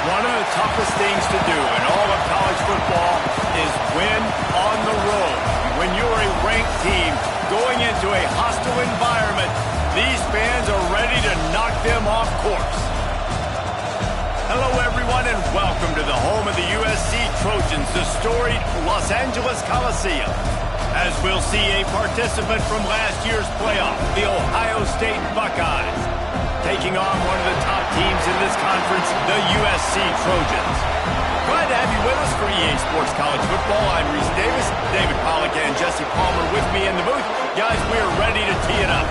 One of the toughest things to do in all of college football is win on the road. When you're a ranked team going into a hostile environment, these fans are ready to knock them off course. Hello, everyone, and welcome to the home of the USC Trojans, the storied Los Angeles Coliseum. As we'll see a participant from last year's playoff, the Ohio State Buckeyes, taking on one of the top teams in this conference, the USC Trojans. Glad to have you with us for EA Sports College Football. I'm Reese Davis, David Pollack and Jesse Palmer with me in the booth. Guys, we're ready to tee it up.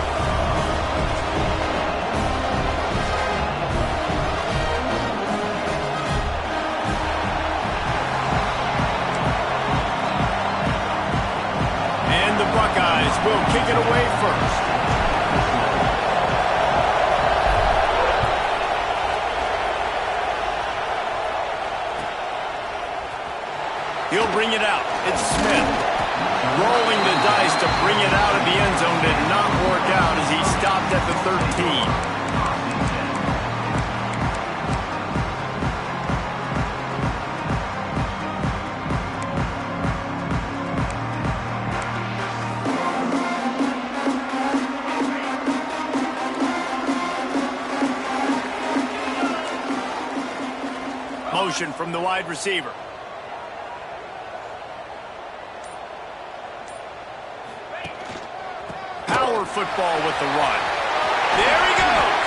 And the Buckeyes will kick it away first. He'll bring it out. It's Smith. Rolling the dice to bring it out of the end zone did not work out as he stopped at the 13. Motion from the wide receiver. Football with the run. There he goes.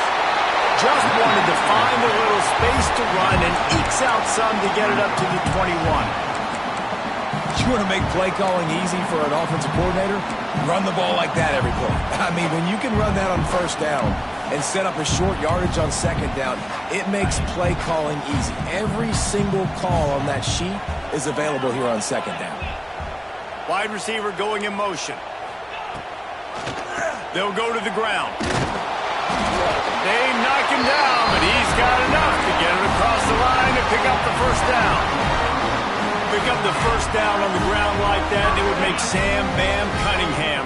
Just wanted to find a little space to run and ekes out some to get it up to the 21. You want to make play calling easy for an offensive coordinator? Run the ball like that every play. I mean, when you can run that on first down and set up a short yardage on second down, it makes play calling easy. Every single call on that sheet is available here on second down. Wide receiver going in motion. They'll go to the ground. They knock him down, but he's got enough to get it across the line to pick up the first down. Pick up the first down on the ground like that, it would make Sam Bam Cunningham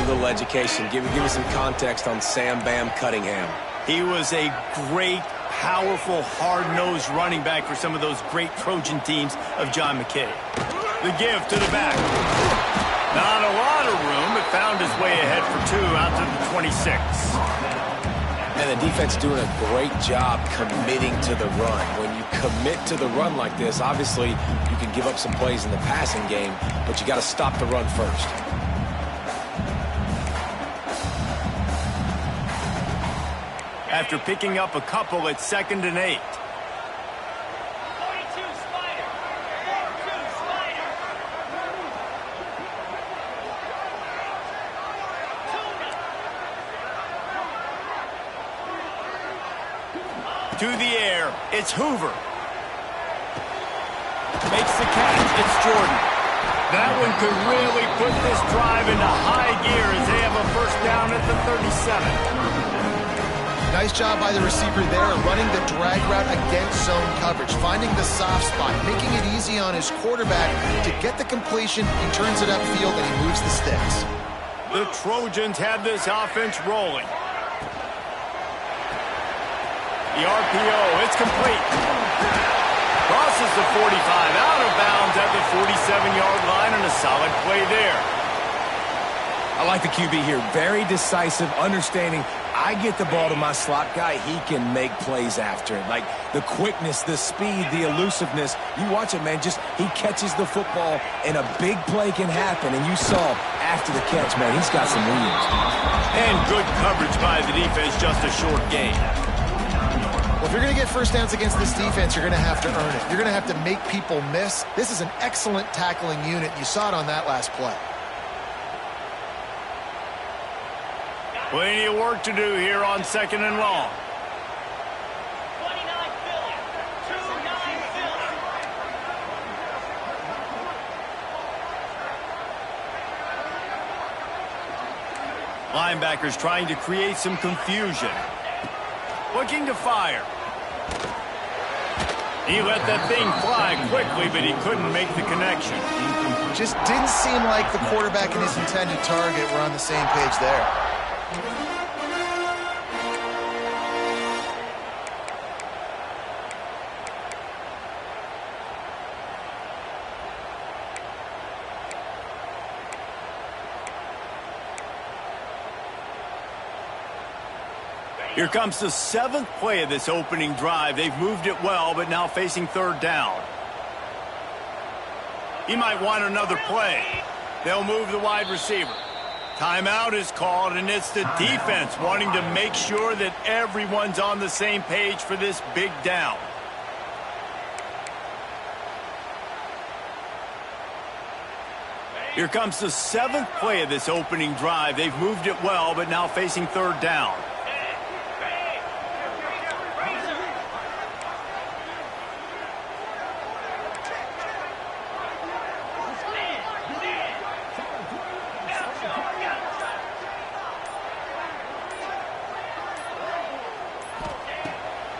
little education. Give me some context on Sam Bam Cunningham. He was a great, powerful, hard-nosed running back for some of those great Trojan teams of John McKay. The give to the back. Not a lot of room, but found his way ahead for 2 out to the 26. And the defense doing a great job committing to the run. When you commit to the run like this, obviously you can give up some plays in the passing game, but you got to stop the run first. After picking up a couple, it's 2nd and 8. To the air, it's Hoover. Makes the catch, it's Jordan. That one could really put this drive into high gear as they have a first down at the 37. Nice job by the receiver there, running the drag route against zone coverage, finding the soft spot, making it easy on his quarterback to get the completion. He turns it upfield and he moves the sticks. The Trojans have this offense rolling. The RPO, it's complete. Crosses the 45, out of bounds at the 47-yard line, and a solid play there. I like the QB here. Very decisive, understanding I get the ball to my slot guy, he can make plays after it. Like the quickness, the speed, the elusiveness. You watch it, man, just he catches the football and a big play can happen. And you saw after the catch, man, he's got some wheels. And good coverage by the defense, just a short gain. Well, if you're going to get first downs against this defense, you're going to have to earn it. You're going to have to make people miss. This is an excellent tackling unit. You saw it on that last play. Plenty of work to do here on 2nd and long. 29 Philly. 2-9 Philly. Linebackers trying to create some confusion. Looking to fire. He let that thing fly quickly, but he couldn't make the connection. Just didn't seem like the quarterback and his intended target were on the same page there. Here comes the 7th play of this opening drive. They've moved it well, but now facing 3rd down. He might want another play. They'll move the wide receiver. Timeout is called, and it's the defense wanting to make sure that everyone's on the same page for this big down. Here comes the 7th play of this opening drive. They've moved it well, but now facing 3rd down.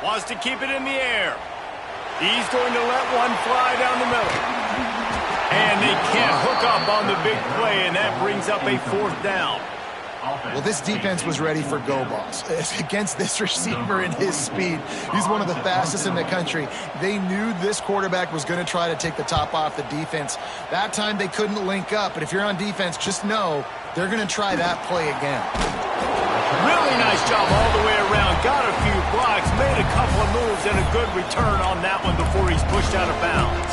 Wants to keep it in the air. He's going to let one fly down the middle. And they can't hook up on the big play, and that brings up a 4th down. Well, this defense was ready for go balls. Against this receiver and his speed, he's one of the fastest in the country. They knew this quarterback was going to try to take the top off the defense. That time they couldn't link up, but if you're on defense, just know they're going to try that play again. Really nice job all the way around. Got a few blocks, made a couple of moves, and a good return on that one before he's pushed out of bounds.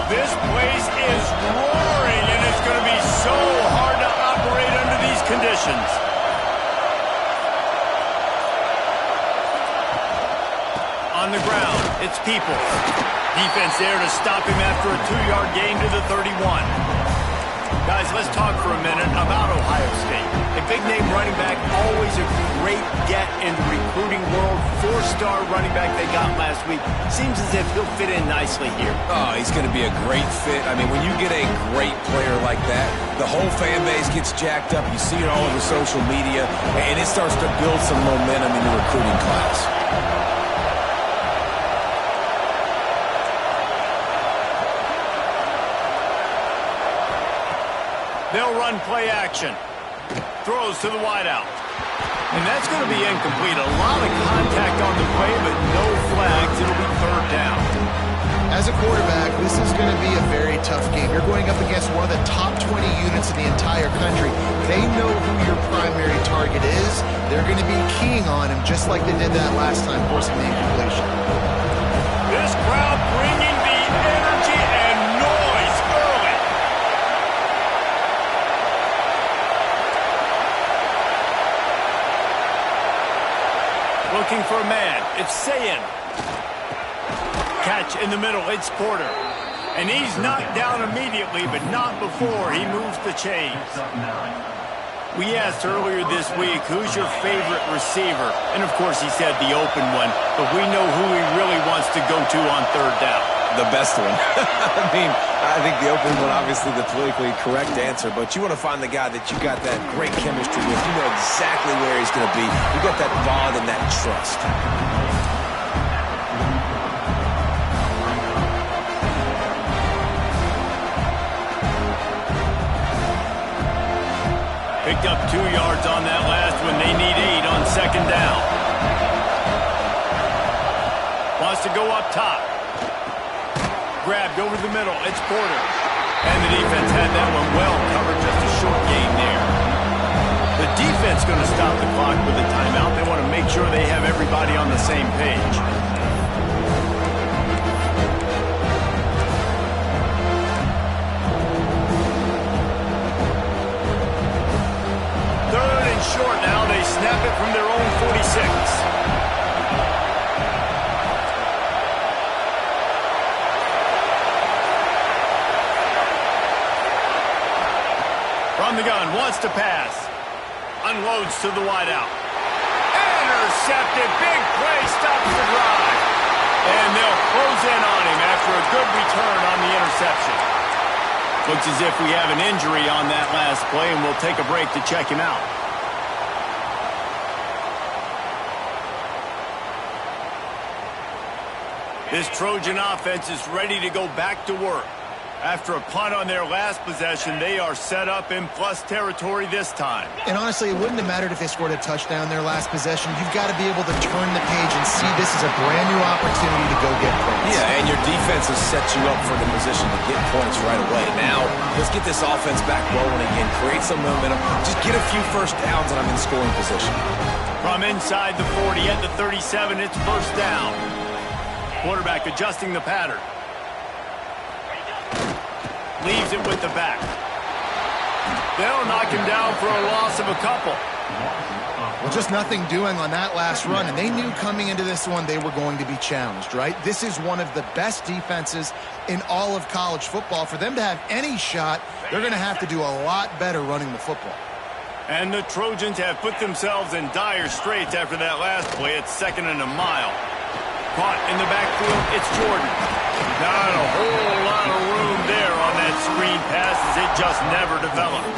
This place is roaring, and it's going to be so hard to operate under these conditions. On the ground, it's Peoples. Defense there to stop him after a 2-yard gain to the 31. Guys, let's talk for a minute about Ohio State. A big-name running back, always a great get in the recruiting world. 4-star running back they got last week. Seems as if he'll fit in nicely here. Oh, he's going to be a great fit. I mean, when you get a great player like that, the whole fan base gets jacked up. You see it all over social media, and it starts to build some momentum in the recruiting class. run play action. Throws to the wideout. And that's going to be incomplete. A lot of contact on the play, but no flags. It'll be third down. As a quarterback, this is going to be a very tough game. You're going up against one of the top 20 units in the entire country. They know who your primary target is. They're going to be keying on him just like they did that last time, forcing the incompletion. This crowd bringing the energy and noise early. Looking for a man. It's Sayin. Catch in the middle. It's Porter. And he's knocked down immediately, but not before he moves the chains. We asked earlier this week, who's your favorite receiver? And, of course, he said the open one. But we know who he really wants to go to on third down. The best one. I think the open one, obviously the politically correct answer, but you want to find the guy that you got that great chemistry with. You know exactly where he's going to be. You got that bond and that trust. Picked up 2 yards on that last one. They need 8 on second down. Wants to go up top. Grabbed over the middle. It's Porter. And the defense had that one well covered. Just a short gain there. The defense going to stop the clock with a timeout. They want to make sure they have everybody on the same page. Third and short now. They snap it from their own 46. From the gun, wants to pass. Unloads to the wideout. Intercepted. Big play, stops the drive. And they'll close in on him after a good return on the interception. Looks as if we have an injury on that last play, and we'll take a break to check him out. This Trojan offense is ready to go back to work. After a punt on their last possession, they are set up in plus territory this time. And honestly, it wouldn't have mattered if they scored a touchdown their last possession. You've got to be able to turn the page and see this is a brand new opportunity to go get points. Yeah, and your defense has set you up for the position to get points right away. Now, let's get this offense back rolling again. Create some momentum. Just get a few first downs and I'm in scoring position. From inside the 40 at the 37, it's first down. Quarterback adjusting the pattern. Leaves it with the back. They'll knock him down for a loss of a couple. Well, just nothing doing on that last run, and they knew coming into this one they were going to be challenged, right? This is one of the best defenses in all of college football. For them to have any shot, they're going to have to do a lot better running the football. And the Trojans have put themselves in dire straits after that last play. It's second and a mile. Caught in the backfield, it's Jordan. Not a whole lot of room there on that screen pass as it just never developed.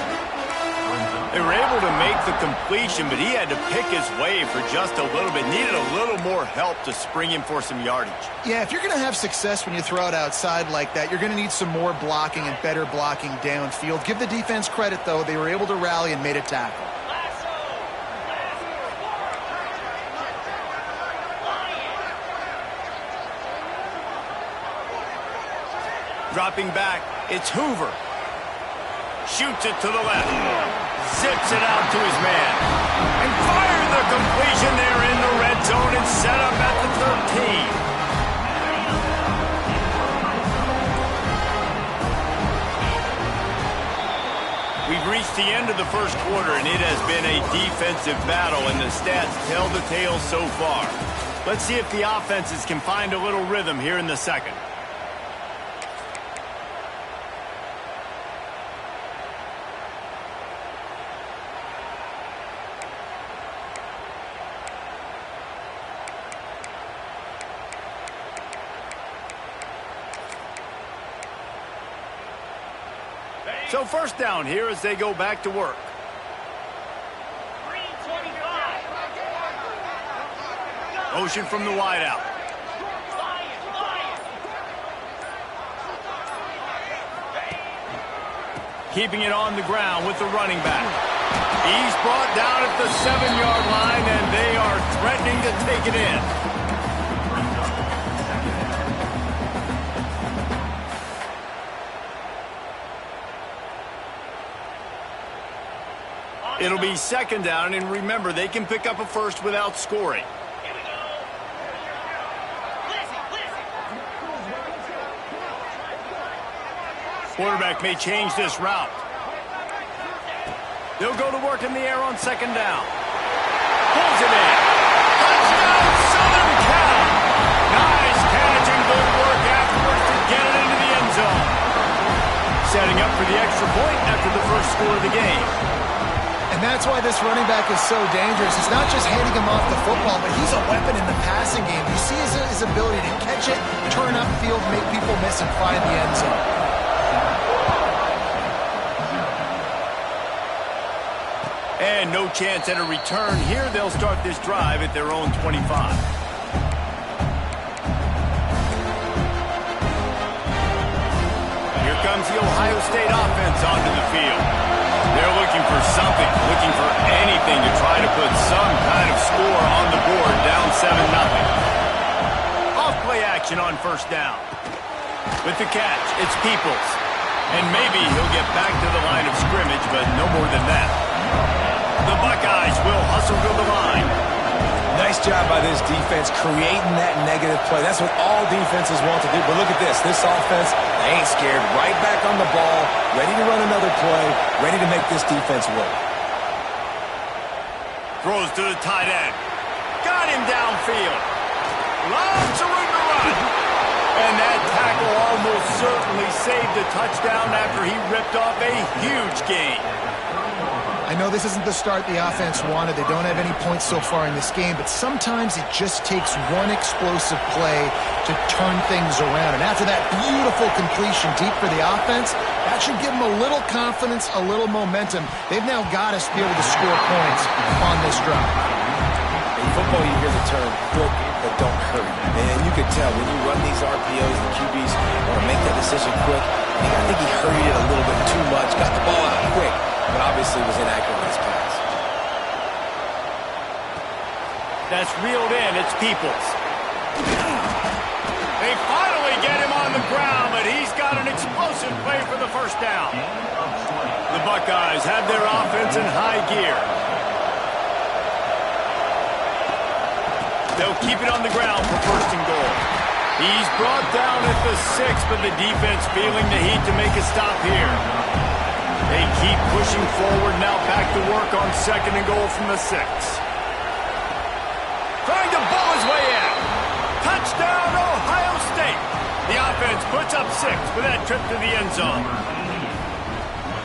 They were able to make the completion, but he had to pick his way for just a little bit. Needed a little more help to spring him for some yardage. Yeah, if you're going to have success when you throw it outside like that, you're going to need some more blocking and better blocking downfield. Give the defense credit, though. They were able to rally and made a tackle. Dropping back, it's Hoover. Shoots it to the left. Zips it out to his man. And fired the completion there in the red zone and set up at the 13. We've reached the end of the first quarter, and it has been a defensive battle, and the stats tell the tale so far. Let's see if the offenses can find a little rhythm here in the second. So first down here as they go back to work. 325. Motion from the wideout. keeping it on the ground with the running back. He's brought down at the 7-yard line, and they are threatening to take it in. It'll be second down, and remember, they can pick up a first without scoring. Quarterback may change this route. They'll go to work in the air on second down. Pulls it in. Touchdown, Southern Cal. Nice catch and good work afterwards to get it into the end zone. Setting up for the extra point after the first score of the game. And that's why this running back is so dangerous. It's not just handing him off the football, but he's a weapon in the passing game. You see his ability to catch it, turn upfield, make people miss, and find the end zone. And no chance at a return here. They'll start this drive at their own 25. Here comes the Ohio State offense onto the field. They're looking for something, looking for anything to try to put some kind of score on the board, down 7-0. Off play action on first down. With the catch, it's Peoples. And maybe he'll get back to the line of scrimmage, but no more than that. The Buckeyes will hustle to the line. Nice job by this defense creating that negative play. That's what all defenses want to do. But look at this. This offense, they ain't scared. Right back on the ball, ready to run another play, ready to make this defense work. Throws to the tight end. Got him downfield. Lots of room to run. And that tackle almost certainly saved a touchdown after he ripped off a huge gain. I know this isn't the start the offense wanted. They don't have any points so far in this game, but sometimes it just takes one explosive play to turn things around. And after that beautiful completion deep for the offense, that should give them a little confidence, a little momentum. They've now got us to be able to score points on this drive. In football, you hear the term quick but don't hurry. And you can tell when you run these RPOs, the QBs want to make that decision quick. I think he hurried it a little bit too much, got the ball out quick, but obviously was inaccurate in his pass. That's reeled in. It's Peoples. They finally get him on the ground, but he's got an explosive play for the first down. The Buckeyes have their offense in high gear. They'll keep it on the ground for first and goal. He's brought down at the 6, but the defense feeling the heat to make a stop here. They keep pushing forward, now back to work on second and goal from the 6. Trying to bull his way in. Touchdown, Ohio State. The offense puts up 6 with that trip to the end zone.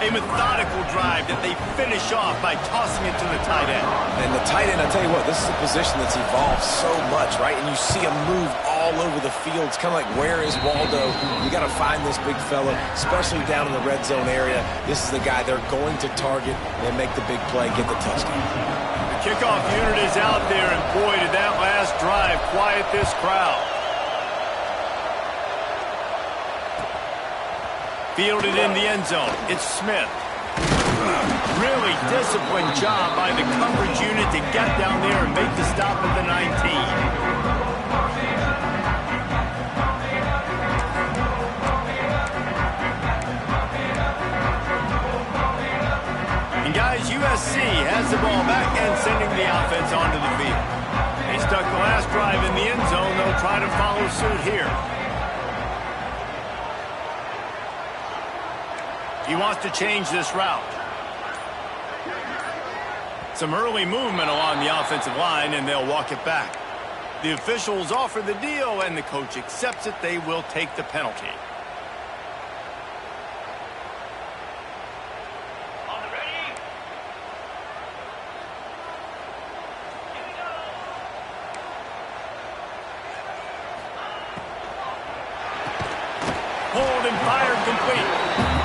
A methodical drive that they finish off by tossing it to the tight end. And the tight end, I'll tell you what, this is a position that's evolved so much, right? And you see him move all over the field. It's kind of like, where is Waldo? You got to find this big fella, especially down in the red zone area. This is the guy they're going to target and make the big play, get the touchdown. The kickoff unit is out there, and boy, did that last drive quiet this crowd. Fielded in the end zone. It's Smith. Really disciplined job by the coverage unit to get down there and make the stop at the 19. And guys, USC has the ball back and sending the offense onto the field. They stuck the last drive in the end zone. They'll try to follow suit here. He wants to change this route. Some early movement along the offensive line, and they'll walk it back. The officials offer the deal, and the coach accepts it. They will take the penalty. On the ready. Here we go. Pulled and fired complete.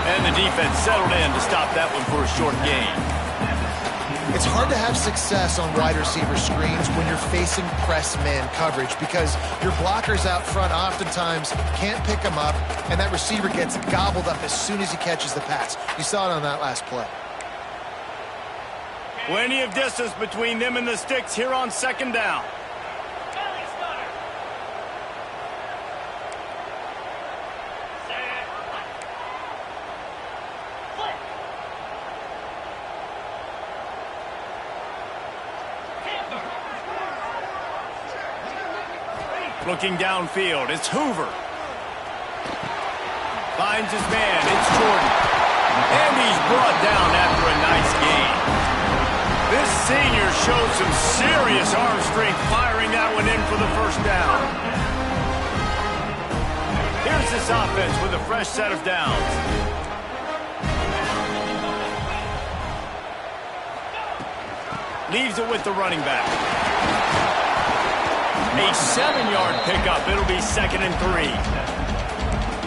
And the defense settled in to stop that one for a short gain. It's hard to have success on wide receiver screens when you're facing press man coverage because your blockers out front oftentimes can't pick them up, and that receiver gets gobbled up as soon as he catches the pass. You saw it on that last play. Plenty of distance between them and the sticks here on second down. Belly starter. Set. Flip. Camper. Looking downfield, it's Hoover. Finds his man, it's Jordan. And he's brought down after a nice gain. This senior showed some serious arm strength firing that one in for the first down. Here's this offense with a fresh set of downs. Leaves it with the running back. A 7-yard pickup. It'll be 2nd and 3.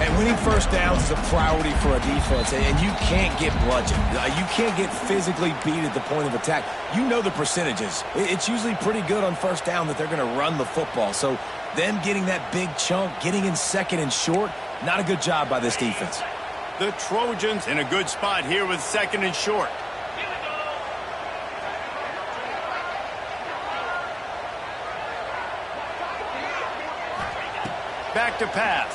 And winning first downs is a priority for a defense, and you can't get bludgeoned. You can't get physically beat at the point of attack. You know the percentages. It's usually pretty good on first down that they're going to run the football. So them getting that big chunk, getting in 2nd and short, not a good job by this defense. The Trojans in a good spot here with 2nd and short. Here we go. Back to pass.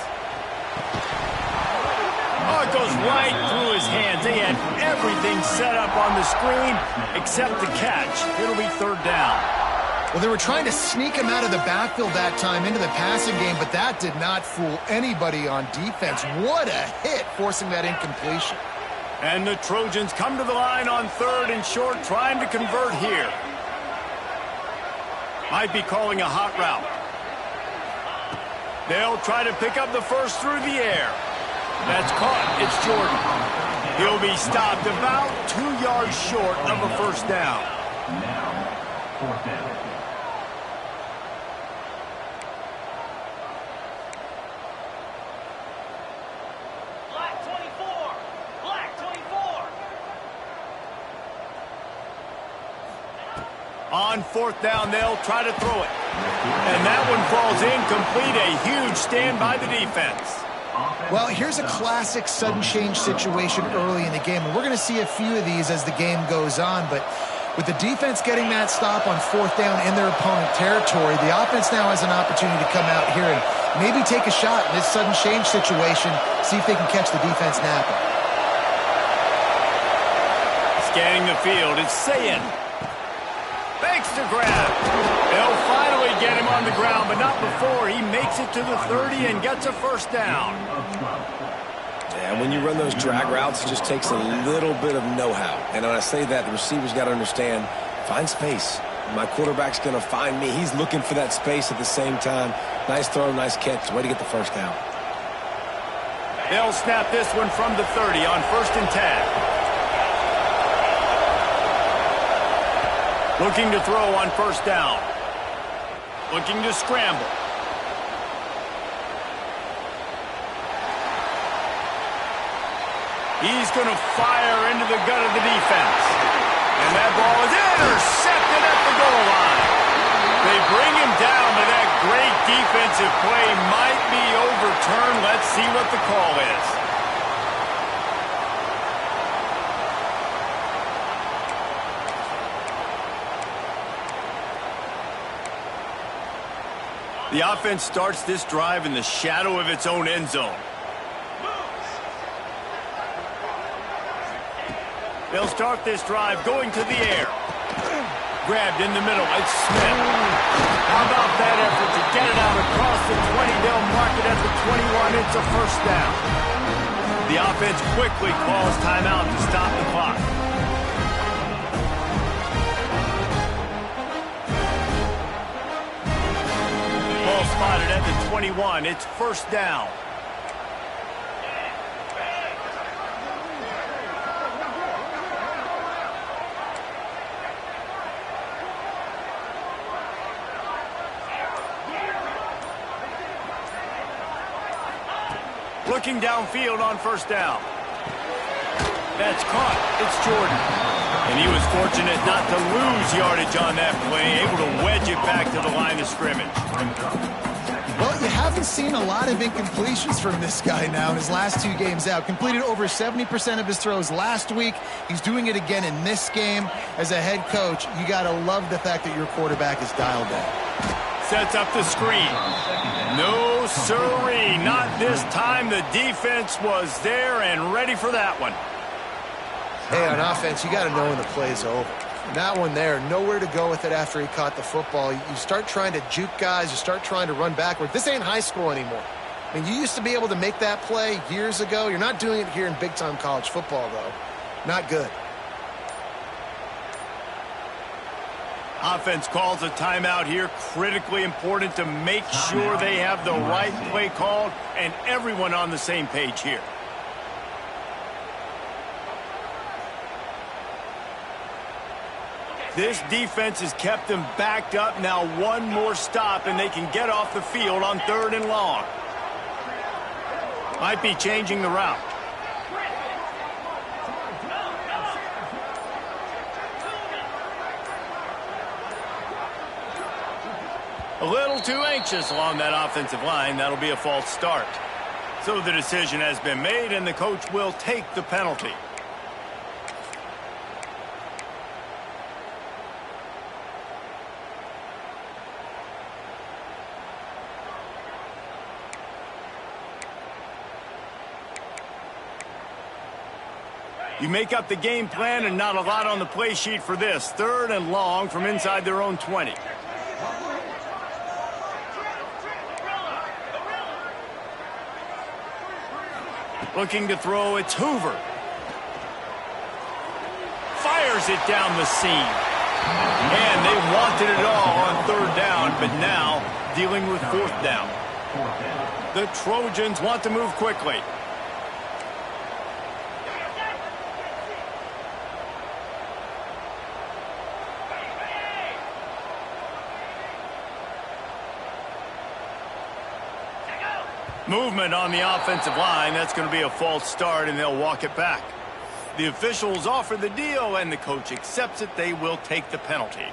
Oh, it goes right through his hands. They had everything set up on the screen except the catch. It'll be 3rd down. Well, they were trying to sneak him out of the backfield that time into the passing game, but that did not fool anybody on defense. What a hit, forcing that incompletion. And the Trojans come to the line on 3rd and short, trying to convert here. Might be calling a hot route. They'll try to pick up the first through the air. That's caught. It's Jordan. He'll be stopped about 2 yards short of a first down. Black 24. Black 24. On 4th down, they'll try to throw it. And that one falls incomplete. A huge stand by the defense. Well, here's a classic sudden change situation early in the game, and we're going to see a few of these as the game goes on, but with the defense getting that stop on 4th down in their opponent territory, the offense now has an opportunity to come out here and maybe take a shot in this sudden change situation, see if they can catch the defense napping. Scanning the field, it's Sayin. Fakes to grab. They'll finally get him on the ground, but not before he makes it to the 30 and gets a first down. And when you run those drag routes, it just takes a little bit of know-how. And when I say that, the receiver's got to understand, find space. My quarterback's going to find me. He's looking for that space at the same time. Nice throw, nice catch. Way to get the first down. They'll snap this one from the 30 on 1st and 10. Looking to throw on 1st down. Looking to scramble. He's going to fire into the gut of the defense. And that ball is intercepted at the goal line. They bring him down, but that great defensive play might be overturned. Let's see what the call is. The offense starts this drive in the shadow of its own end zone. They'll start this drive going to the air. Grabbed in the middle. It's Smith. How about that effort to get it out across the 20? They'll mark it at the 21. It's a first down. The offense quickly calls timeout to stop the clock. Ball spotted at the 21. It's first down. Looking downfield on first down. That's caught. It's Jordan. And he was fortunate not to lose yardage on that play, able to wedge it back to the line of scrimmage. Well, you haven't seen a lot of incompletions from this guy now in his last 2 games out. Completed over 70% of his throws last week. He's doing it again in this game. As a head coach, you got to love the fact that your quarterback is dialed in. Sets up the screen. No siree, not this time. The defense was there and ready for that one. Hey, on offense, you got to know when the play's over. That one there, nowhere to go with it after he caught the football. You start trying to juke guys. You start trying to run backward. This ain't high school anymore. I mean, you used to be able to make that play years ago. You're not doing it here in big-time college football, though. Not good. Offense calls a timeout here. Critically important to make sure they have the right play called and everyone on the same page here. This defense has kept them backed up. Now one more stop and they can get off the field on 3rd and long. Might be changing the route. A little too anxious along that offensive line. That'll be a false start. So the decision has been made and the coach will take the penalty. You make up the game plan and not a lot on the play sheet for this. 3rd and long from inside their own 20. Looking to throw, it's Hoover. Fires it down the seam. And they wanted it all on 3rd down, but now dealing with 4th down. The Trojans want to move quickly. Movement on the offensive line. That's going to be a false start, and they'll walk it back. The officials offer the deal, and the coach accepts it. They will take the penalty.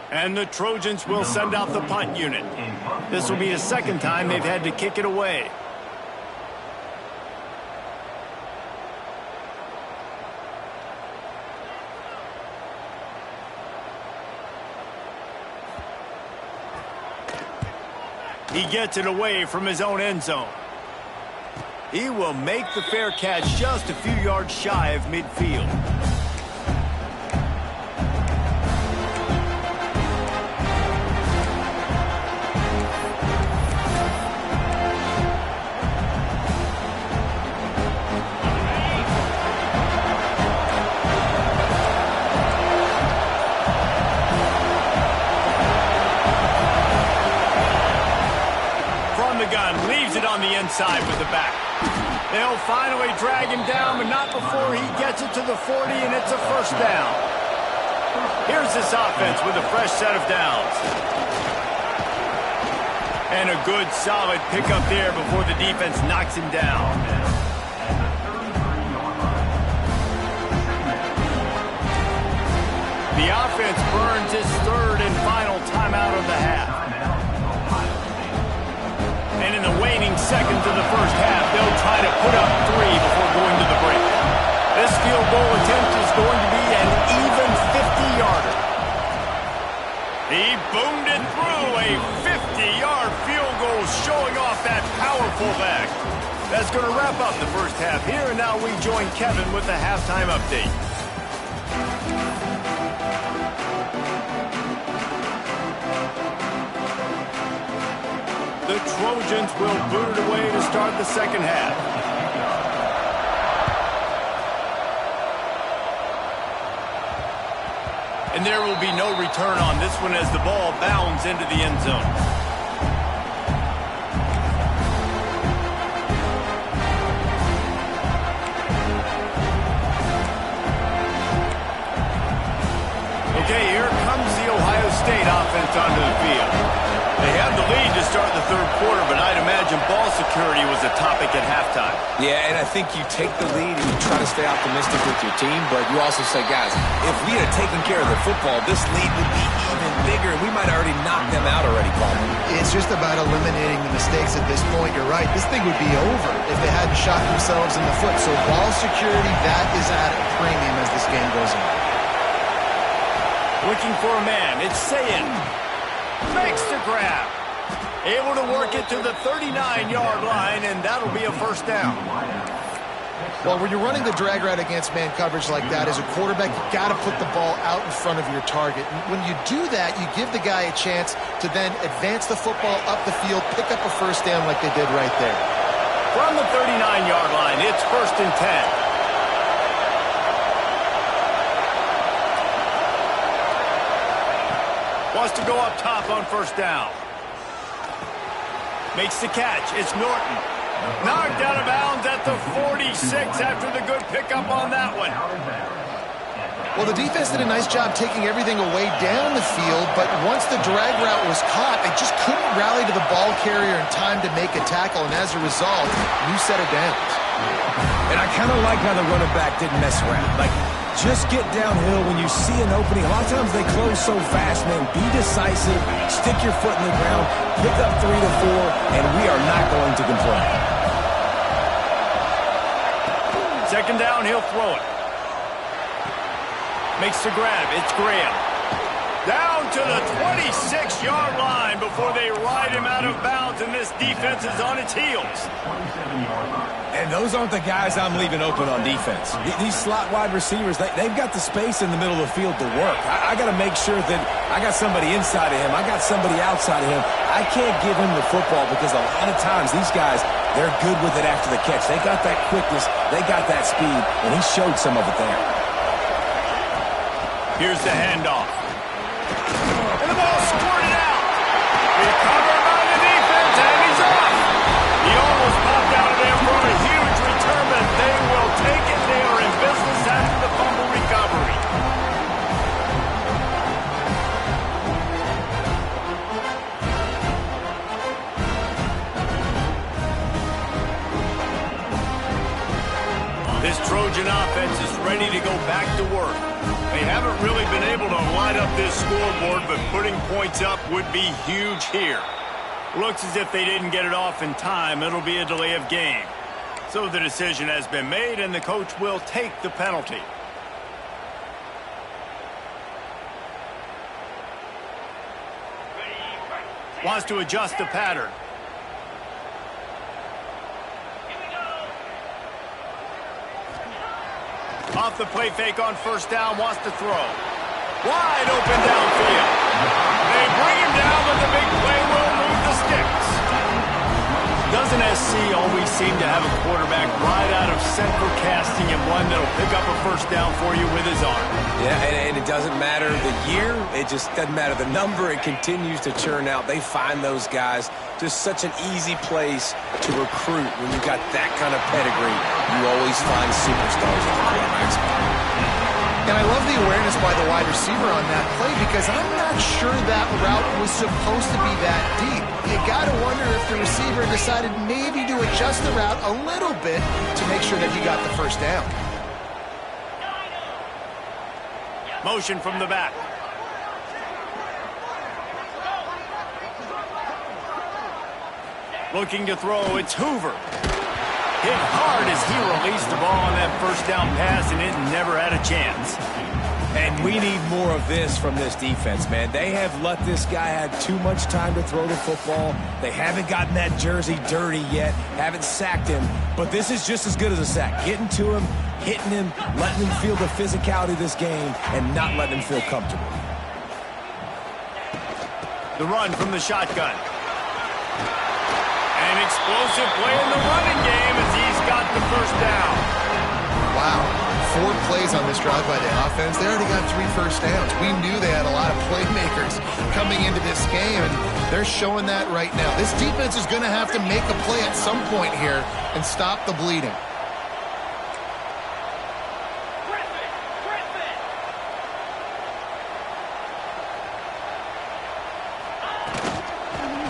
And the Trojans will send out the punt unit. This will be the 2nd time they've had to kick it away. He gets it away from his own end zone. He will make the fair catch just a few yards shy of midfield. Inside with the back. They'll finally drag him down, but not before he gets it to the 40, and it's a 1st down. Here's this offense with a fresh set of downs. And a good, solid pickup there before the defense knocks him down. The offense burns his 3rd and final timeout of the half. And in the waning seconds of the 1st half, they'll try to put up 3 before going to the break. This field goal attempt is going to be an even 50-yarder. He boomed it through, a 50-yard field goal showing off that powerful leg. That's going to wrap up the 1st half here, and now we join Kevin with the halftime update. The Trojans will boot it away to start the 2nd half. And there will be no return on this one as the ball bounds into the end zone. Okay, here comes the Ohio State offense onto the field. They have the lead to start the third quarter, but I'd imagine ball security was a topic at halftime. Yeah, and I think you take the lead and you try to stay optimistic with your team, but you also say, guys, if we had taken care of the football, this lead would be even bigger, and we might have already knocked them out already, Coleman. It's just about eliminating the mistakes at this point. You're right. This thing would be over if they hadn't shot themselves in the foot. So ball security, that is at a premium as this game goes on. Looking for a man. It's Sayin. Makes the grab. Able to work it to the 39-yard line, and that'll be a first down. Well, when you're running the drag route against man coverage like that, as a quarterback, you got to put the ball out in front of your target. And when you do that, you give the guy a chance to then advance the football up the field, pick up a first down like they did right there. From the 39-yard line, it's 1st and 10. Wants to go up top on first down. Makes the catch. It's Norton. Knocked out of bounds at the 46 after the good pickup on that one. Well, the defense did a nice job taking everything away down the field, but once the drag route was caught, they just couldn't rally to the ball carrier in time to make a tackle, and as a result, new set of downs. And I kind of like how the running back didn't mess around. Like, just get downhill when you see an opening. A lot of times they close so fast, man. Be decisive, stick your foot in the ground, pick up 3 to 4, and we are not going to complain. Second down, he'll throw it. Makes the grab. It's Graham. Down to the 26-yard line before they ride him out of bounds, and this defense is on its heels. And those aren't the guys I'm leaving open on defense. These slot wide receivers, they've got the space in the middle of the field to work. I got to make sure that I got somebody inside of him. I got somebody outside of him. I can't give him the football because a lot of times these guys, they're good with it after the catch. They got that quickness. They got that speed, and he showed some of it there. Here's the handoff. And the ball squirted out. Recovered by the defense, and he's off. He almost popped out of there for a huge return, but they will take it. They are in business after the fumble recovery. This Trojan offense is ready to go back to work. They haven't really been able to light up this scoreboard, but putting points up would be huge here. Looks as if they didn't get it off in time. It'll be a delay of game. So the decision has been made, and the coach will take the penalty. Wants to adjust the pattern. Off the play fake on first down, wants to throw. Wide open downfield. They bring him down, but the big play will move the sticks. Doesn't SC always seem to have a quarterback right out of central casting and one that'll pick up a first down for you with his arm? Yeah, and it doesn't matter the year. It just doesn't matter the number. It continues to churn out. They find those guys. Just such an easy place to recruit when you've got that kind of pedigree. You always find superstars at the quarterback spot. And I love the awareness by the wide receiver on that play because I'm not sure that route was supposed to be that deep. You got to wonder if the receiver decided maybe to adjust the route a little bit to make sure that he got the first down. Motion from the back. Looking to throw, it's Hoover. Hit hard as he released the ball on that first down pass, and it never had a chance. And we need more of this from this defense, man. They have let this guy have too much time to throw the football. They haven't gotten that jersey dirty yet, haven't sacked him. But this is just as good as a sack. Getting to him, hitting him, letting him feel the physicality of this game, and not letting him feel comfortable. The run from the shotgun. An explosive play in the running game as he's got the first down. Wow. 4 plays on this drive by the offense. They already got 3 first downs. We knew they had a lot of playmakers coming into this game, and they're showing that right now. This defense is going to have to make a play at some point here and stop the bleeding.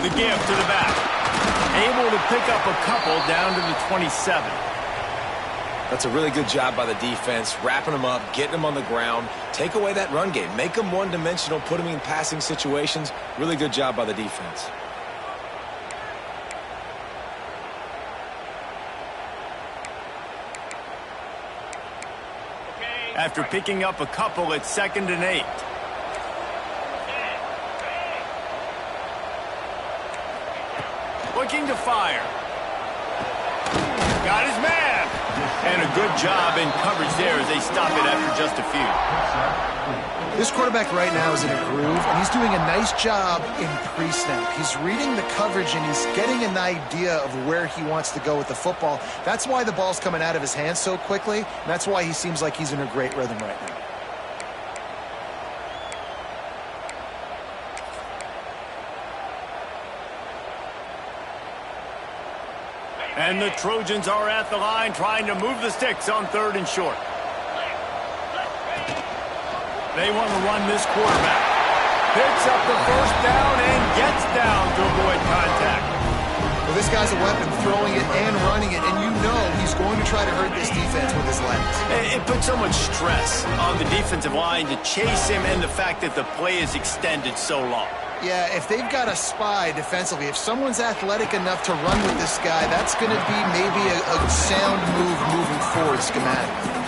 The give to the back. Able to pick up a couple down to the 27. That's a really good job by the defense, wrapping them up, getting them on the ground. Take away that run game. Make them one-dimensional, put them in passing situations. Really good job by the defense. After picking up a couple, it's 2nd and 8. Looking to fire. Got his man. And a good job in coverage there as they stop it after just a few. This quarterback right now is in a groove, and he's doing a nice job in pre-snap. He's reading the coverage, and he's getting an idea of where he wants to go with the football. That's why the ball's coming out of his hands so quickly, and that's why he seems like he's in a great rhythm right now. And the Trojans are at the line trying to move the sticks on 3rd and short. They want to run this quarterback. Picks up the 1st down and gets down to avoid contact. Well, this guy's a weapon, throwing it and running it, and you know he's going to try to hurt this defense with his legs. It puts so much stress on the defensive line to chase him, and the fact that the play is extended so long. Yeah, if they've got a spy defensively, if someone's athletic enough to run with this guy, that's going to be maybe a sound move moving forward schematically.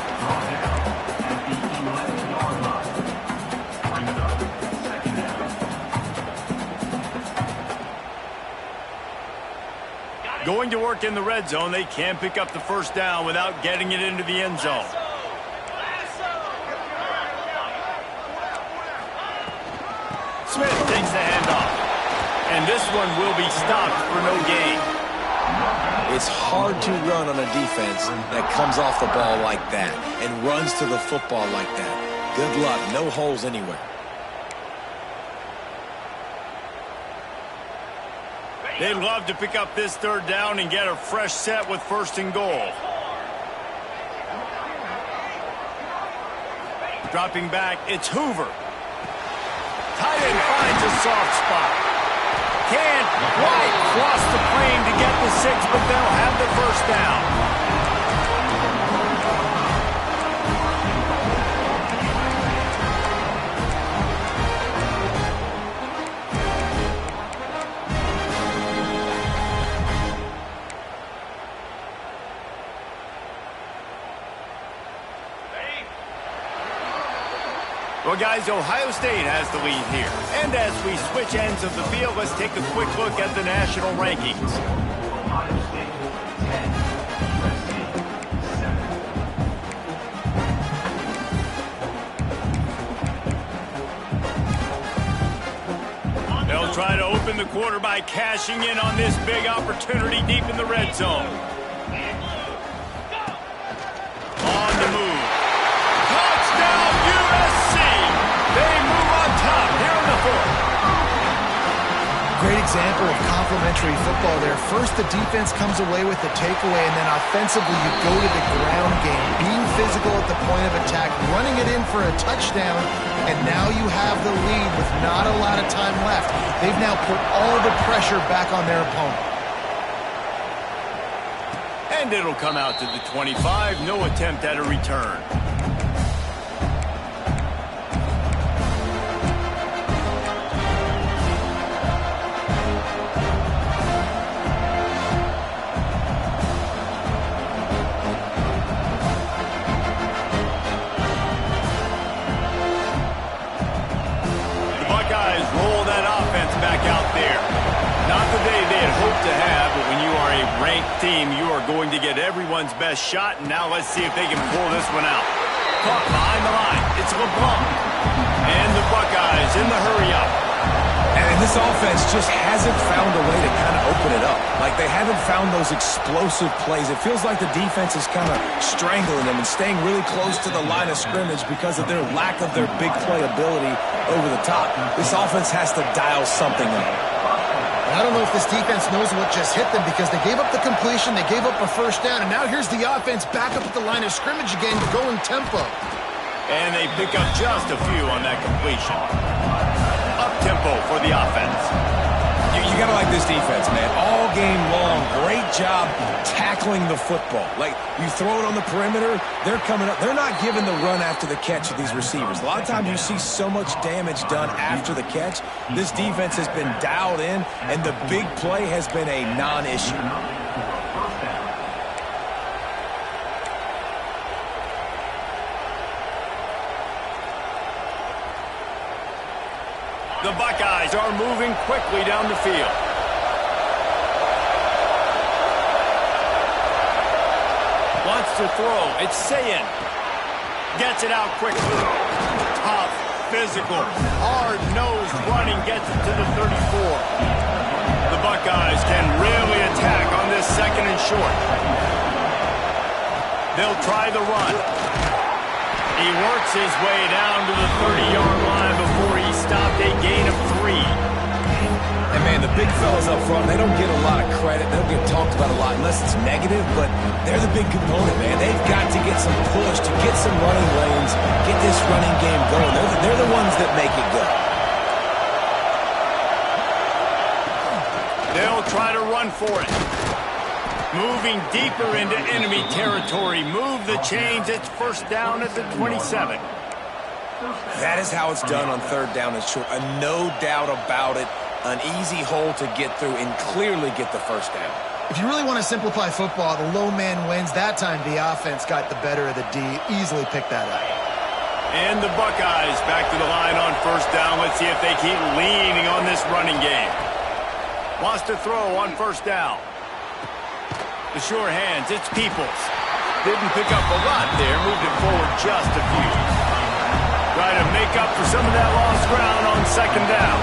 Going to work in the red zone, they can pick up the 1st down without getting it into the end zone. Smith takes the handoff. And this one will be stopped for no gain. It's hard to run on a defense that comes off the ball like that and runs to the football like that. Good luck. No holes anywhere. They'd love to pick up this 3rd down and get a fresh set with 1st and goal. Dropping back, it's Hoover. Tight end finds a soft spot. Can't quite cross the plane to get the 6, but they'll have the 1st down. Well, guys, Ohio State has the lead here. And as we switch ends of the field, let's take a quick look at the national rankings. They'll try to open the quarter by cashing in on this big opportunity deep in the red zone. On the move. Touchdown, USC! They move on top here in the 4th. Great example of complementary football there. First, the defense comes away with the takeaway, and then offensively, you go to the ground game, being physical at the point of attack, running it in for a touchdown, and now you have the lead with not a lot of time left. They've now put all the pressure back on their opponent. And it'll come out to the 25. No attempt at a return. Roll that offense back out there. Not the day they had hoped to have, but when you are a ranked team, you are going to get everyone's best shot, and now let's see if they can pull this one out. Caught behind the line. It's LeBlanc. And the Buckeyes in the hurry-up. And this offense just hasn't found a way to kind of open it up. Like, they haven't found those explosive plays. It feels like the defense is kind of strangling them and staying really close to the line of scrimmage because of their lack of their big play ability over the top. This offense has to dial something up. I don't know if this defense knows what just hit them because they gave up the completion, they gave up a 1st down, and now here's the offense back up at the line of scrimmage again, going tempo. And they pick up just a few on that completion. Up tempo for the offense. You got to like this defense, man. All game long, great job tackling the football. Like, you throw it on the perimeter, they're coming up. They're not giving the run after the catch to these receivers. A lot of times you see so much damage done after the catch. This defense has been dialed in, and the big play has been a non-issue. The Buckeyes are moving quickly down the field. Wants to throw. It's Sayin. Gets it out quickly. Tough, physical, hard-nosed running gets it to the 34. The Buckeyes can really attack on this second and short. They'll try the run. He works his way down to the 30-yard line before he stopped a gain of 3. And, man, the big fellas up front, they don't get a lot of credit. They don't get talked about a lot unless it's negative, but they're the big component, man. They've got to get some push, to get some running lanes, get this running game going. They're the ones that make it go. They'll try to run for it. Moving deeper into enemy territory. Move the chains. It's first down at the 27. That is how it's done on third down and short. No doubt about it. An easy hole to get through and clearly get the first down. If you really want to simplify football, the low man wins. That time the offense got the better of the D. Easily picked that up. And the Buckeyes back to the line on first down. Let's see if they keep leaning on this running game. Wants to throw on first down. The sure hands, it's Peoples. Didn't pick up a lot there, moved it forward just a few. Try to make up for some of that lost ground on second down.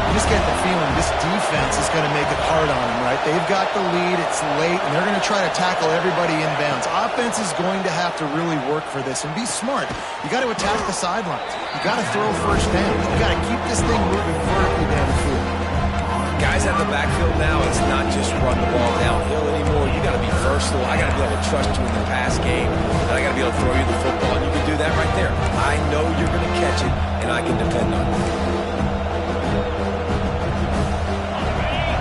You just get the feeling this defense is going to make it hard on them, right? They've got the lead, it's late, and they're going to try to tackle everybody inbounds. Offense is going to have to really work for this and be smart. You got to attack the sidelines. You got to throw first down. You got to keep this thing moving vertically down the field. Guys at the backfield now, it's not just run the ball downhill anymore. You got to be versatile. I got to be able to trust you in the pass game, and I got to be able to throw you the football, and you can do that right there. I know you're going to catch it, and I can depend on it.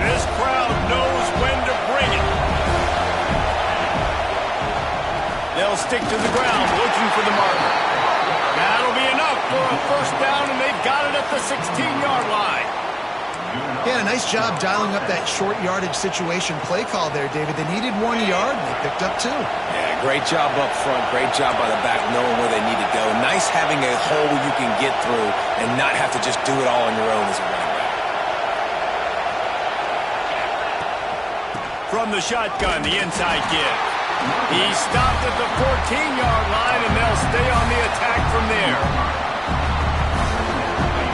This crowd knows when to bring it. They'll stick to the ground, looking for the marker. That'll be enough for a first down, and they've got it at the 16-yard line. Yeah, a nice job dialing up that short yardage situation play call there, David. They needed 1 yard, and they picked up 2. Yeah, great job up front. Great job by the back, knowing where they need to go. Nice having a hole you can get through and not have to just do it all on your own as a running back. From the shotgun, the inside give. He stopped at the 14-yard line, and they'll stay on the attack from there.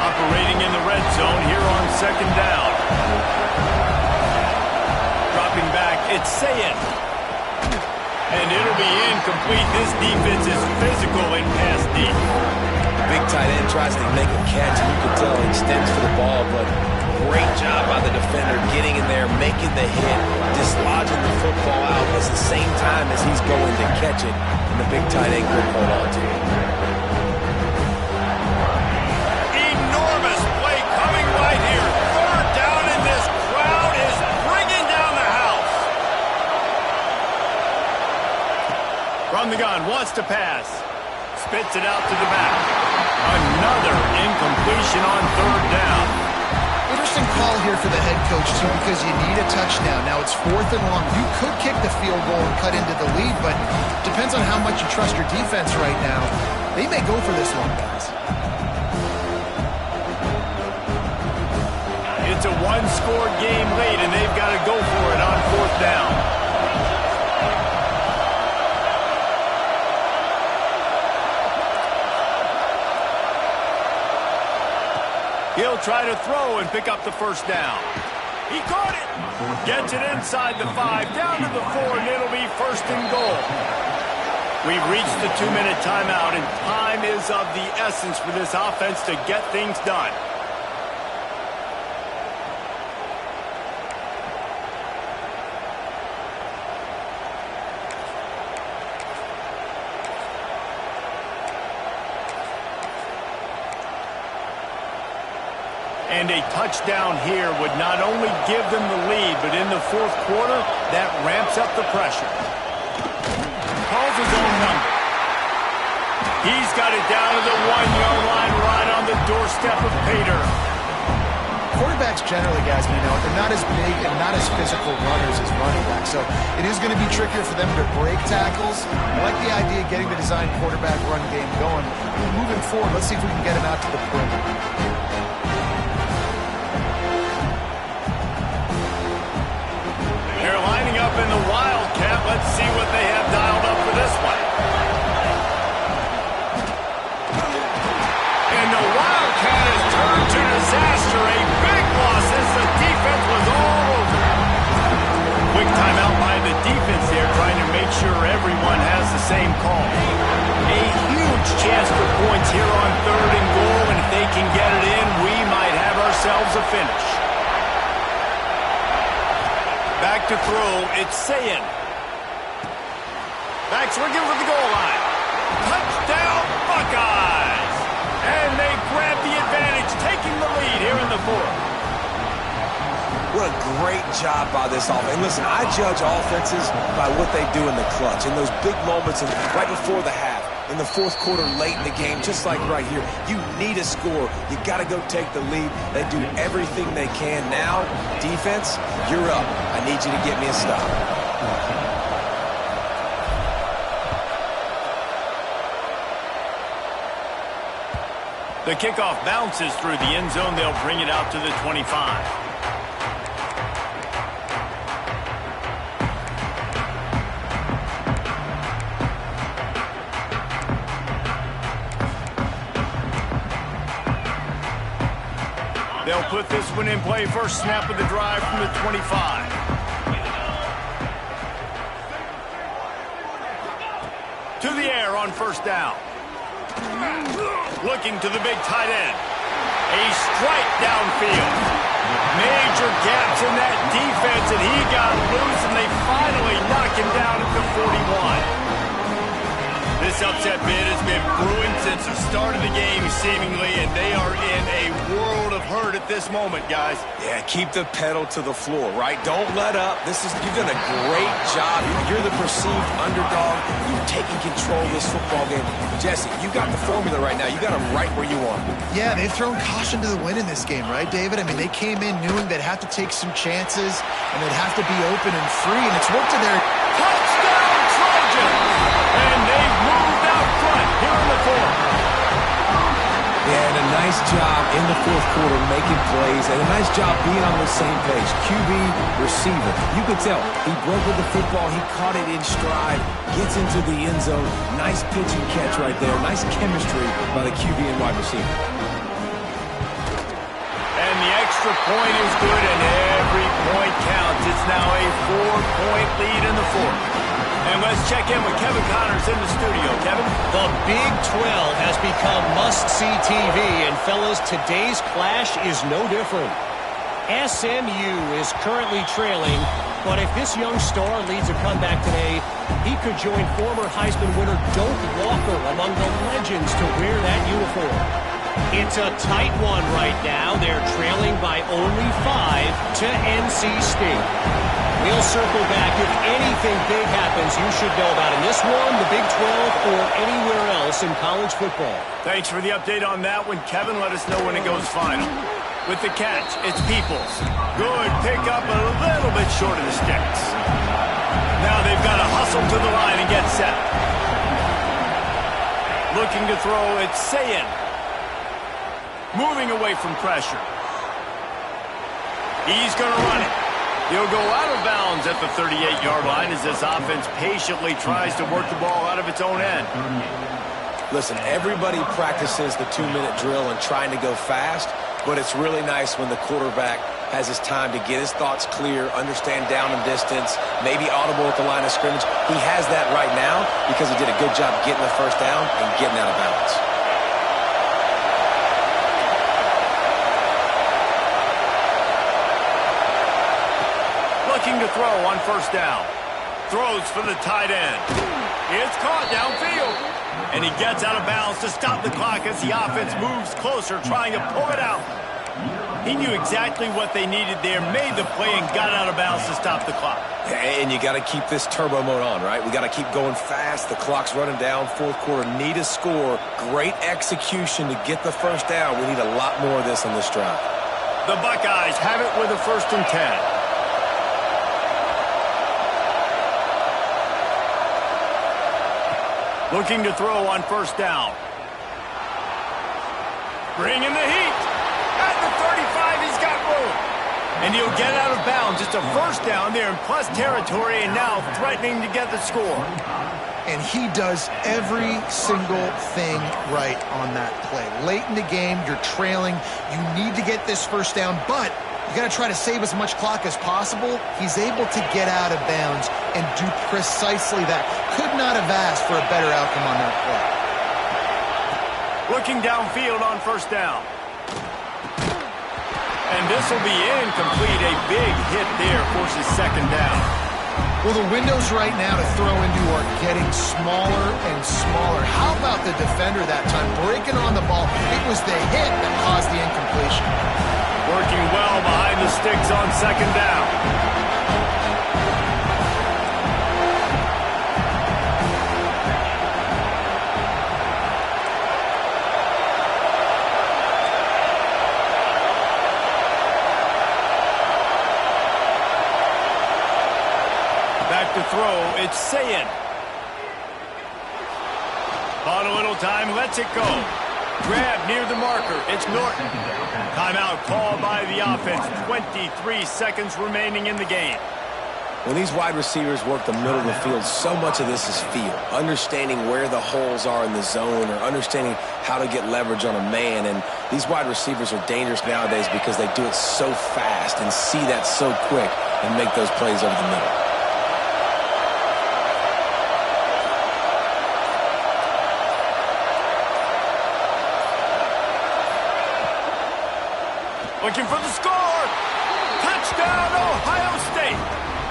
Operating in the red zone here on second down. Dropping back, it's Sayin. And it'll be incomplete. This defense is physical in pass deep. Big tight end tries to make a catch, and you can tell he extends for the ball, but great job by the defender getting in there, making the hit, dislodging the football out at the same time as he's going to catch it, and the big tight end couldn't hold on to it. Enormous play coming right here. Third down, and this crowd is bringing down the house. From the gun, wants to pass. Spits it out to the back. Another incompletion on third down. Interesting call here for the head coach, too, because you need a touchdown. Now it's 4th and long. You could kick the field goal and cut into the lead, but depends on how much you trust your defense right now. They may go for this one, guys. It's a one-score game late, and they've got to go for it on fourth down. He'll try to throw and pick up the first down. He caught it. Gets it inside the 5, down to the 4, and it'll be first and goal. We've reached the 2-minute timeout, and time is of the essence for this offense to get things done. And a touchdown here would not only give them the lead, but in the fourth quarter, that ramps up the pressure. Calls his own number. He's got it down to the 1-yard line right on the doorstep of Pater. Quarterbacks generally, guys, they're not as big and not as physical runners as running backs, so it is going to be trickier for them to break tackles. I like the idea of getting the design quarterback run game going. Moving forward, let's see if we can get him out to the perimeter. They're lining up in the Wildcat. Let's see what they have dialed up for this one. And the Wildcat has turned to disaster. A big loss as the defense was all over. Quick timeout by the defense there, trying to make sure everyone has the same call. A huge chance for points here on 3rd and goal, and if they can get it in, we might have ourselves a finish. Back to throw, it's Sayin. Back swinging for the goal line. Touchdown, Buckeyes! And they grab the advantage, taking the lead here in the fourth. What a great job by this offense. And listen, I judge offenses by what they do in the clutch, in those big moments and right before the half, in the fourth quarter, late in the game, just like right here. You need a score. You got to go take the lead. They do everything they can. Now, defense, you're up. I need you to get me a stop. The kickoff bounces through the end zone. They'll bring it out to the 25. They'll put this one in play. First snap of the drive from the 25. To the air on first down. Looking to the big tight end. A strike downfield. Major gaps in that defense, and he got loose, and they finally knock him down at the 41. This upset bid has been brewing since the start of the game, seemingly, and they are in a world of hurt at this moment, guys. Yeah, keep the pedal to the floor, right? Don't let up. You've done a great job. You're the perceived underdog. You've taken control of this football game. Jesse, you got the formula right now. You got them right where you want them. Yeah, they've thrown caution to the wind in this game, right, David? I mean, they came in knowing they'd have to take some chances, and they'd have to be open and free, and it's worked to their... Touchdown, Trojans! And they've moved out front here in the fourth. Yeah, and a nice job in the fourth quarter making plays, and a nice job being on the same page. QB, receiver. You could tell he broke with the football. He caught it in stride, gets into the end zone. Nice pitch and catch right there. Nice chemistry by the QB and wide receiver. And the extra point is good, and every point counts. It's now a 4-point lead in the fourth. And let's check in with Kevin Connors in the studio. Kevin? The Big 12 has become must-see TV, and fellas, today's clash is no different. SMU is currently trailing, but if this young star leads a comeback today, he could join former Heisman winner Doak Walker among the legends to wear that uniform. It's a tight one right now. They're trailing by only 5 to NC State. We'll circle back. If anything big happens, you should know about in this one, the Big 12, or anywhere else in college football. Thanks for the update on that one, Kevin. Let us know when it goes final. With the catch, it's Peoples. Good pick up, a little bit short of the sticks. Now they've got to hustle to the line and get set. Looking to throw, it's Sayin. Moving away from pressure. He's going to run it. He'll go out of bounds at the 38-yard line as this offense patiently tries to work the ball out of its own end. Listen, everybody practices the 2-minute drill and trying to go fast, but it's really nice when the quarterback has his time to get his thoughts clear, understand down and distance, maybe audible at the line of scrimmage. He has that right now because he did a good job getting the first down and getting out of bounds. Looking to throw on first down. Throws for the tight end. It's caught downfield. And he gets out of bounds to stop the clock as the offense moves closer, trying to pull it out. He knew exactly what they needed there, made the play, and got out of bounds to stop the clock. And you got to keep this turbo mode on, right? We got to keep going fast. The clock's running down. Fourth quarter, need a score. Great execution to get the first down. We need a lot more of this on this drive. The Buckeyes have it with a 1st and 10. Looking to throw on 1st down. Bringing the heat. At the 35, he's got room. And he'll get out of bounds. It's a 1st down there in plus territory, and now threatening to get the score. And he does every single thing right on that play. Late in the game, you're trailing. You need to get this 1st down, but you got to try to save as much clock as possible. He's able to get out of bounds and do precisely that. Could not have asked for a better outcome on that play. Looking downfield on 1st down. And this will be incomplete. A big hit there forces 2nd down. Well, the windows right now to throw into are getting smaller and smaller. How about the defender that time breaking on the ball? It was the hit that caused the incompletion. Working well behind the sticks on 2nd down. Back to throw, it's Sayin. Bought a little time, lets it go. Grab near the marker, it's Norton. Timeout called by the offense. 23 seconds remaining in the game. When these wide receivers work the middle of the field, so much of this is feel. Understanding where the holes are in the zone or understanding how to get leverage on a man. And these wide receivers are dangerous nowadays because they do it so fast and see that so quick and make those plays over the middle. Looking for the score. Touchdown, Ohio State.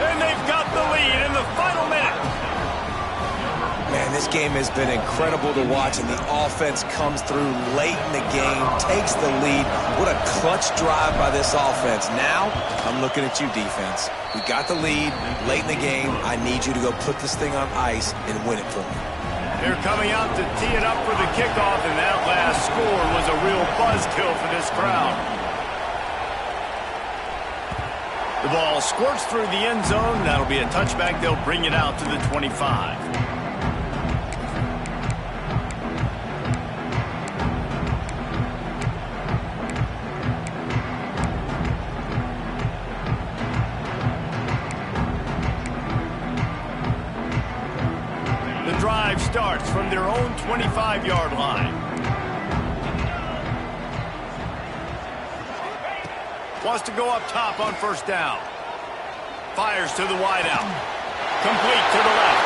And they've got the lead in the final minute. Man, this game has been incredible to watch, and the offense comes through late in the game, takes the lead. What a clutch drive by this offense. Now, I'm looking at you, defense. We got the lead late in the game. I need you to go put this thing on ice and win it for me. They're coming out to tee it up for the kickoff, and that last score was a real buzzkill for this crowd. The ball squirts through the end zone. That'll be a touchback. They'll bring it out to the 25. The drive starts from their own 25-yard line. Wants to go up top on 1st down. Fires to the wideout. Complete to the left.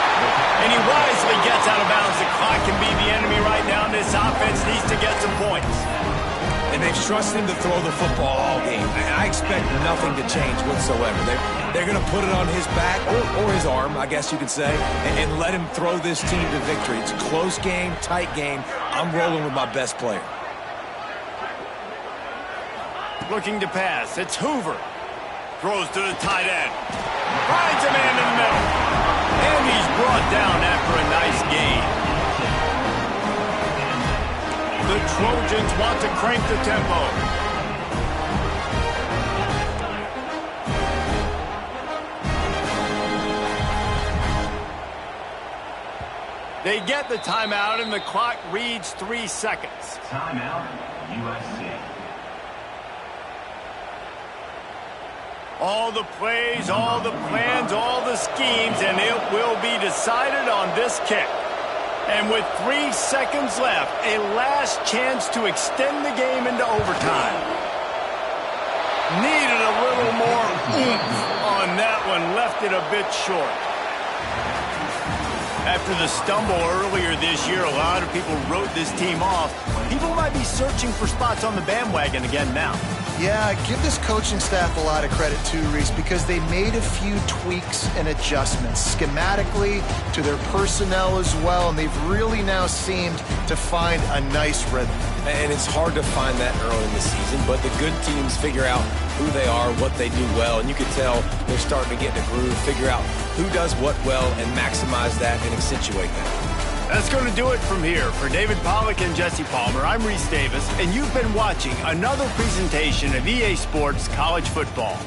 And he wisely gets out of bounds. The clock can be the enemy right now. This offense needs to get some points. And they've trusted him to throw the football all game. And I expect nothing to change whatsoever. They're going to put it on his back, or his arm, I guess you could say, and let him throw this team to victory. It's a close game, tight game. I'm rolling with my best player. Looking to pass. It's Hoover. Throws to the tight end. Finds a man in the middle. And he's brought down after a nice gain. The Trojans want to crank the tempo. They get the timeout, and the clock reads 3 seconds. Timeout, USC. All the plays, all the plans, all the schemes, and it will be decided on this kick. And with 3 seconds left, a last chance to extend the game into overtime. Needed a little more oomph on that one, left it a bit short. After the stumble earlier this year, a lot of people wrote this team off. People might be searching for spots on the bandwagon again now. Yeah, give this coaching staff a lot of credit too, Reese, because they made a few tweaks and adjustments schematically to their personnel as well, and they've really now seemed to find a nice rhythm. And it's hard to find that early in the season, but the good teams figure out who they are, what they do well, and you can tell they're starting to get in a groove, figure out who does what well, and maximize that and accentuate that. That's going to do it from here. For David Pollack and Jesse Palmer, I'm Reese Davis, and you've been watching another presentation of EA Sports College Football.